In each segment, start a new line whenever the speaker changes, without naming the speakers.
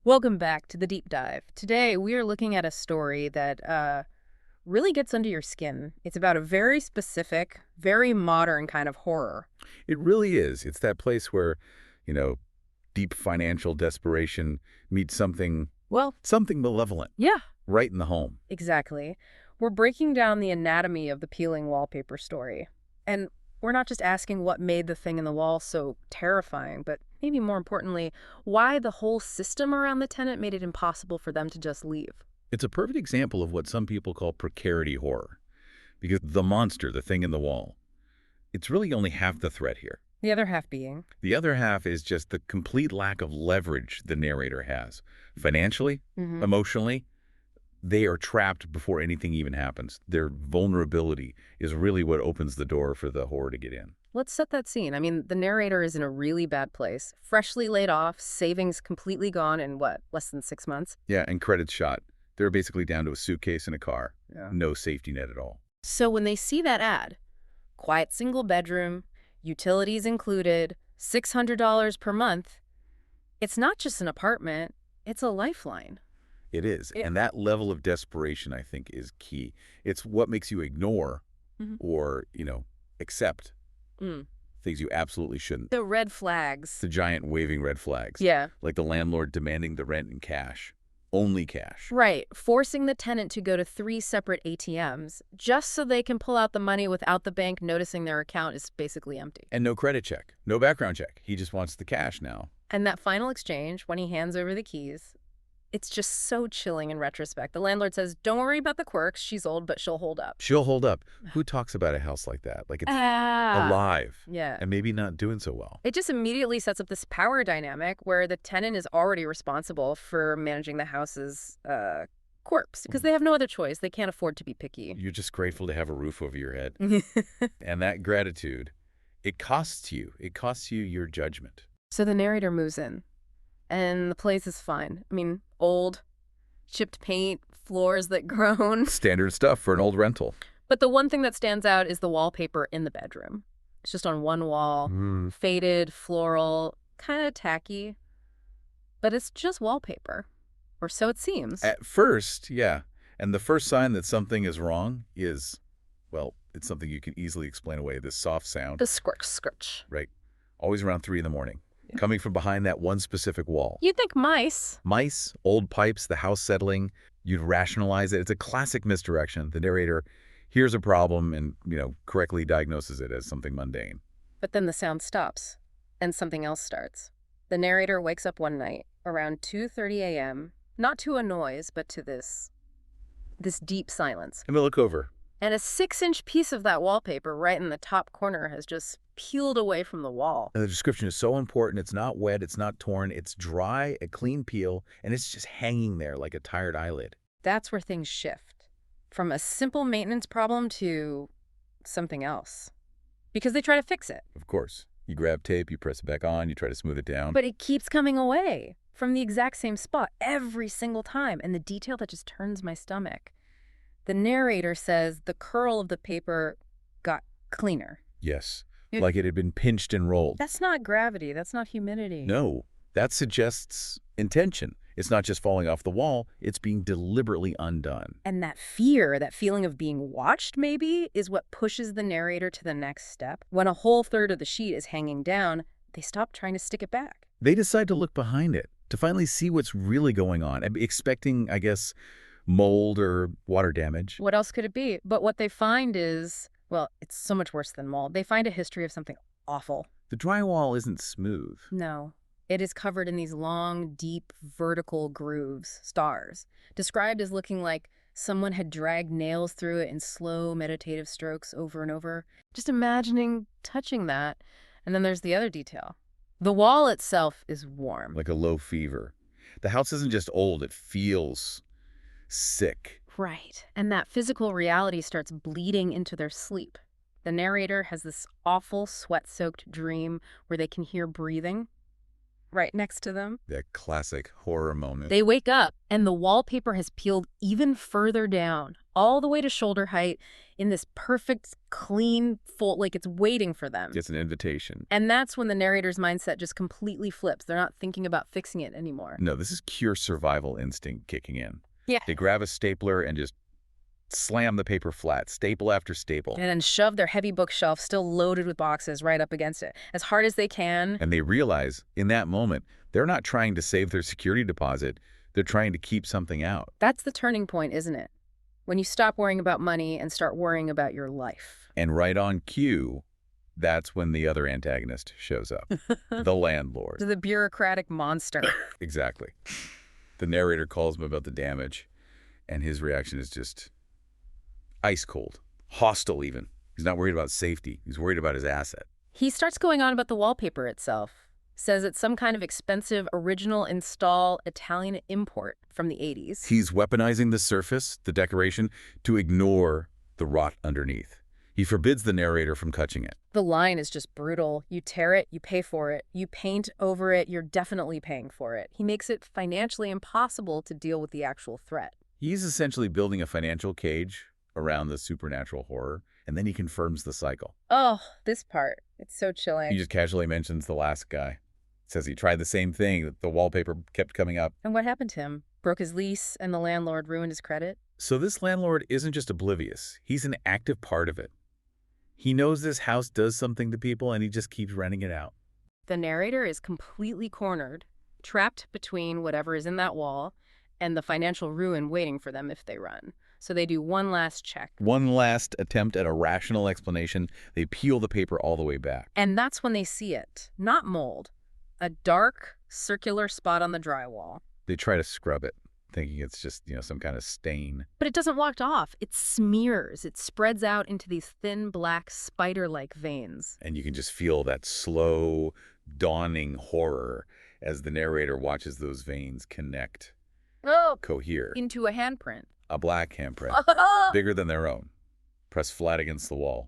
Welcome back to the deep dive. Today we are looking at a story that really gets under your skin. It's about a very specific, very modern kind of horror.
It really is. It's that place where, you know, deep financial desperation meets
Well,
something malevolent
yeah,
right in the home.
exactly. We're breaking down the anatomy of the peeling wallpaper story. And we're not just asking what made the thing in the wall so terrifying, but maybe more importantly, why the whole system around the tenant made it impossible for them to just leave.
It's a perfect example of what some people call precarity horror, because the monster, the thing in the wall, it's really only half the threat here.
The other half being,
The other half is just the complete lack of leverage the narrator has. Financially, emotionally, they are trapped before anything even happens. Their vulnerability is really what opens the door for the horror to get in.
let's set that scene. I mean, the narrator is in a really bad place, freshly laid off, savings completely gone in what, less than 6 months?
Yeah, and credits shot. They're basically down to a suitcase and a car.
Yeah.
No safety net at all.
So when they see that ad, quiet single bedroom, utilities included, $600 per month, it's not just an apartment, it's a lifeline.
It is.
Yeah.
And that level of desperation, I think, is key. It's what makes you ignore or, accept things you absolutely shouldn't.
The red flags.
The giant waving red flags.
Yeah.
Like the landlord demanding the rent in cash. Only cash.
Right, forcing the tenant to go to 3 separate ATMs just so they can pull out the money without the bank noticing their account is basically empty.
And no credit check. No background check. He just wants the cash now.
And that final exchange, when he hands over the keys, it's just so chilling in retrospect. The landlord says, don't worry about the quirks. She's old, but she'll hold up.
She'll hold up. Who talks about a house like that? Like it's alive.
Yeah.
And maybe not doing so well.
It just immediately sets up this power dynamic where the tenant is already responsible for managing the house's quirks because they have no other choice. They can't afford to be picky.
You're just grateful to have a roof over your head. And that gratitude, it costs you. It costs you your judgment.
So the narrator moves in, and the place is fine. I mean, old, chipped paint, floors that groan.
Standard stuff for an old rental.
But the one thing that stands out is the wallpaper in the bedroom. It's just on one wall, faded, floral, kind of tacky. But it's just wallpaper, or so it seems.
At first, yeah. And the first sign that something is wrong is, well, it's something you can easily explain away. This soft sound.
The squirch.
Right. Always around 3 a.m. Coming from behind that one specific wall.
You'd think mice.
Mice, old pipes, the house settling. You'd rationalize it. It's a classic misdirection. The narrator hears a problem and, correctly diagnoses it as something mundane.
But then the sound stops, and something else starts. The narrator wakes up one night around 2:30 a.m., not to a noise, but to this deep silence.
And we look over.
And a 6-inch piece of that wallpaper right in the top corner has just peeled away from the wall.
And the description is so important. It's not wet. It's not torn. It's dry, a clean peel, and it's just hanging there like a tired eyelid.
That's where things shift. From a simple maintenance problem to something else. Because they try to fix it.
Of course. You grab tape, you press it back on, you try to smooth it down.
But it keeps coming away from the exact same spot every single time. And the detail that just turns my stomach. The narrator says the curl of the paper got cleaner.
Yes. Like it had been pinched and rolled.
That's not gravity. That's not humidity.
No. That suggests intention. It's not just falling off the wall. It's being deliberately undone.
And that fear, that feeling of being watched maybe, is what pushes the narrator to the next step. When a whole third of the sheet is hanging down, they stop trying to stick it back.
They decide to look behind it, to finally see what's really going on, expecting, I guess, mold or water damage.
What else could it be? But what they find is, well, it's so much worse than mold. They find a history of something awful.
The drywall isn't smooth.
No. It is covered in these long, deep, vertical grooves, stars, described as looking like someone had dragged nails through it in slow, meditative strokes over and over. Just imagining touching that. And then there's the other detail. The wall itself is warm.
Like a low fever. The house isn't just old, it feels sick.
Right. And that physical reality starts bleeding into their sleep. The narrator has this awful, sweat-soaked dream where they can hear breathing. right next to them.
That classic horror moment.
They wake up, and the wallpaper has peeled even further down, all the way to shoulder height, in this perfect, clean fold, like it's waiting for them.
It's an invitation.
And that's when the narrator's mindset just completely flips. They're not thinking about fixing it anymore.
No, this is pure survival instinct kicking in.
Yeah.
They grab a stapler and just slam the paper flat, staple after staple.
And then shove their heavy bookshelf, still loaded with boxes, right up against it, as hard as they can.
And they realize, in that moment, they're not trying to save their security deposit. They're trying to keep something out.
That's the turning point, isn't it? When you stop worrying about money and start worrying about your life.
And right on cue, that's when the other antagonist shows up, the landlord.
The bureaucratic monster.
Exactly. The narrator calls him about the damage, and his reaction is just ice cold, hostile even. He's not worried about safety. He's worried about his asset.
He starts going on about the wallpaper itself. Says it's some kind of expensive, original install Italian import from the 80s.
He's weaponizing the surface, the decoration, to ignore the rot underneath. He forbids the narrator from touching it.
The line is just brutal. You tear it, you pay for it. You paint over it, you're definitely paying for it. He makes it financially impossible to deal with the actual threat.
He's essentially building a financial cage around the supernatural horror, and then he confirms the cycle.
Oh, this part. It's so chilling.
He just casually mentions the last guy. Says he tried the same thing, that the wallpaper kept coming up.
And what happened to him? Broke his lease and the landlord ruined his credit?
So this landlord isn't just oblivious. He's an active part of it. He knows this house does something to people, and he just keeps renting it out.
The narrator is completely cornered, trapped between whatever is in that wall and the financial ruin waiting for them if they run. So they do one last check.
One last attempt at a rational explanation. They peel the paper all the way back.
And that's when they see it. Not mold. A dark, circular spot on the drywall.
They try to scrub it, thinking it's just, some kind of stain.
But it doesn't walk off. It smears. It spreads out into these thin, black, spider-like veins.
And you can just feel that slow, dawning horror as the narrator watches those veins connect, cohere.
Into a handprint.
A black handprint, bigger than their own, pressed flat against the wall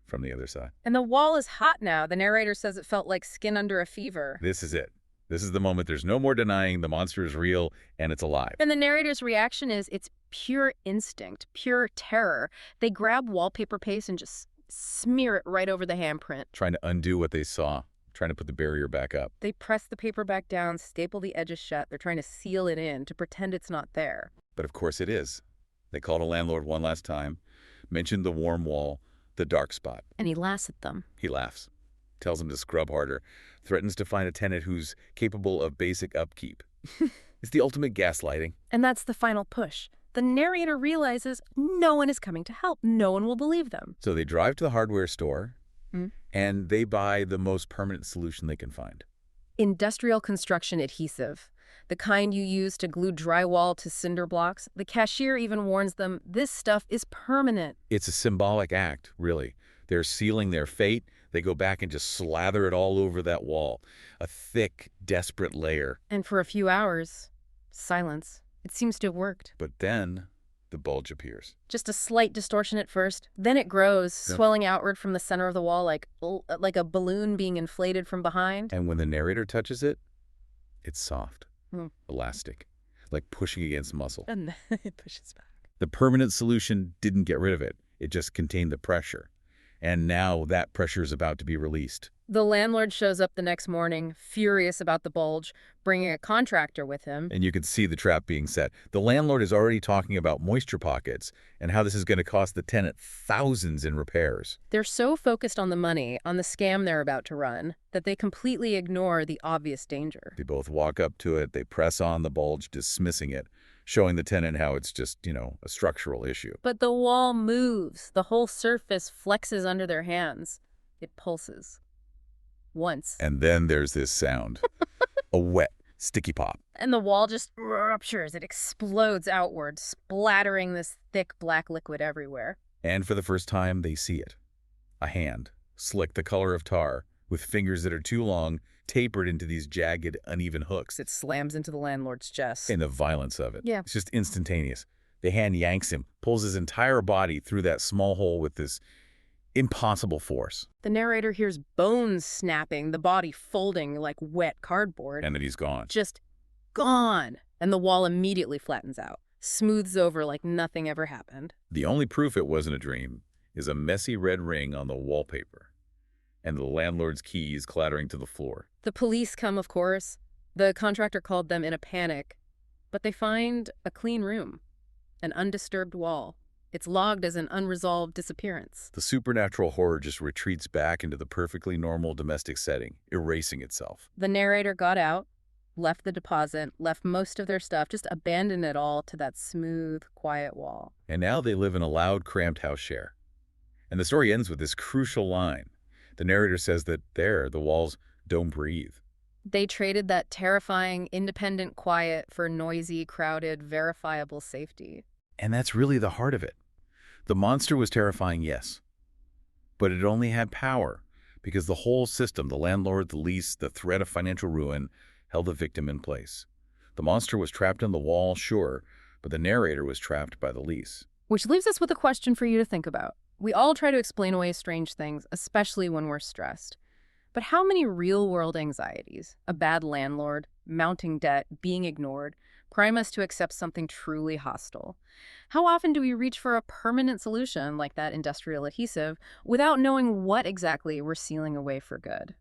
from the other side.
And the wall is hot now. The narrator says it felt like skin under a fever.
This is it. This is the moment. There's no more denying the monster is real and it's alive.
And the narrator's reaction is it's pure instinct, pure terror. They grab wallpaper paste and just smear it right over the handprint.
Trying to undo what they saw, trying to put the barrier back up.
They press the paper back down, staple the edges shut. They're trying to seal it in, to pretend it's not there.
But of course it is. They called a landlord one last time, mentioned the warm wall, the dark spot.
And he laughs at them.
He laughs, tells them to scrub harder, threatens to find a tenant who's capable of basic upkeep. It's the ultimate gaslighting.
And that's the final push. The narrator realizes no one is coming to help. No one will believe them.
So they drive to the hardware store, and they buy the most permanent solution they can find.
Industrial construction adhesive. The kind you use to glue drywall to cinder blocks. The cashier even warns them this stuff is permanent.
It's a symbolic act, really. They're sealing their fate. They go back and just slather it all over that wall. A thick, desperate layer.
And for a few hours, silence. It seems to have worked.
But then the bulge appears.
Just a slight distortion at first. Then it grows, swelling outward from the center of the wall like a balloon being inflated from behind.
And when the narrator touches it, it's soft, elastic, like pushing against muscle.
And then it pushes back.
The permanent solution didn't get rid of it. It just contained the pressure. And now that pressure is about to be released.
The landlord shows up the next morning, furious about the bulge, bringing a contractor with him.
And you can see the trap being set. The landlord is already talking about moisture pockets and how this is going to cost the tenant thousands in repairs.
They're so focused on the money, on the scam they're about to run, that they completely ignore the obvious danger.
They both walk up to it. They press on the bulge, dismissing it, showing the tenant how it's just, a structural issue.
But the wall moves. The whole surface flexes under their hands. It pulses. Once.
And then there's this sound. A wet, sticky pop.
And the wall just ruptures. It explodes outward, splattering this thick black liquid everywhere.
And for the first time, they see it. A hand, slick the color of tar, with fingers that are too long, tapered into these jagged, uneven hooks.
It slams into the landlord's chest.
And the violence of it.
Yeah.
It's just instantaneous. The hand yanks him, pulls his entire body through that small hole with this impossible force.
The narrator hears bones snapping, the body folding like wet cardboard.
And then he's gone.
Just gone. And the wall immediately flattens out, smooths over like nothing ever happened.
The only proof it wasn't a dream is a messy red ring on the wallpaper and the landlord's keys clattering to the floor.
The police come, of course. The contractor called them in a panic, but they find a clean room, an undisturbed wall. It's logged as an unresolved disappearance.
The supernatural horror just retreats back into the perfectly normal domestic setting, erasing itself.
The narrator got out, left the deposit, left most of their stuff, just abandoned it all to that smooth, quiet wall.
And now they live in a loud, cramped house share. And the story ends with this crucial line. The narrator says that there, the walls don't breathe.
They traded that terrifying, independent quiet for noisy, crowded, verifiable safety.
And that's really the heart of it. The monster was terrifying, yes, but it only had power because the whole system, the landlord, the lease, the threat of financial ruin, held the victim in place. The monster was trapped in the wall, sure, but the narrator was trapped by the lease.
Which leaves us with a question for you to think about. We all try to explain away strange things, especially when we're stressed. But how many real-world anxieties, a bad landlord, mounting debt, being ignored, prime us to accept something truly hostile? How often do we reach for a permanent solution like that industrial adhesive without knowing what exactly we're sealing away for good?